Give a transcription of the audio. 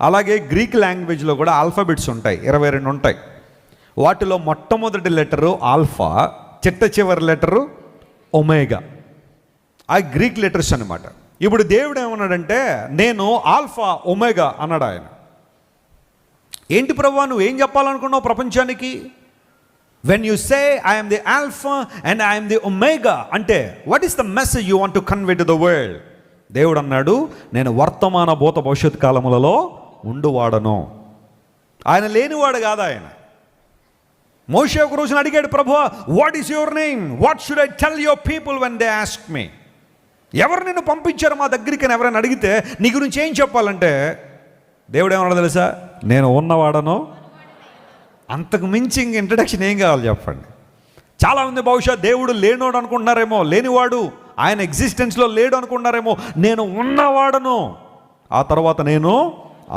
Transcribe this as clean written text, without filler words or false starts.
అలాగే గ్రీక్ లాంగ్వేజ్లో కూడా ఆల్ఫాబెట్స్ ఉంటాయి, 22 ఉంటాయి. వాటిలో మొట్టమొదటి లెటరు ఆల్ఫా, చిట్ట చివరి లెటరు ఒమేగా. ఆ గ్రీక్ లెటర్స్ అన్నమాట. ఇప్పుడు దేవుడు ఏమన్నాడంటే నేను ఆల్ఫా ఒమేగా అన్నాడు ఆయన. ఏంటి ప్రభువా నువ్వు ఏం చెప్పాలనుకున్నావు ప్రపంచానికి? When you say I'm the alpha and I'm the omega అంటే what is the message you want to convey to the world? దేవుడు అన్నాడు నేను వర్తమాన భూత భవిష్యత్ కాలములలో ఉండువాడను. ఆయన లేనివాడు కాదు ఆయన. మోషే ఒక రోజున అడిగాడు, ప్రభువా what is your name, what should I tell your people when they ask me? ఎవరు నిన్ను పంపించారు మా దగ్గరికి అని ఎవరైనా అడిగితే నీ గురించి ఏం చెప్పాలంటే దేవుడు ఏమన్నాడు తెలుసా? నేను ఉన్నవాడను. అంతకు మించి ఇంక ఇంట్రడక్షన్ ఏం కావాలి చెప్పండి? చాలామంది బహుశా దేవుడు లేనోడు అనుకుంటున్నారేమో, లేనివాడు, ఆయన ఎగ్జిస్టెన్స్లో లేడు అనుకుంటున్నారేమో. నేను ఉన్నవాడను, ఆ తర్వాత నేను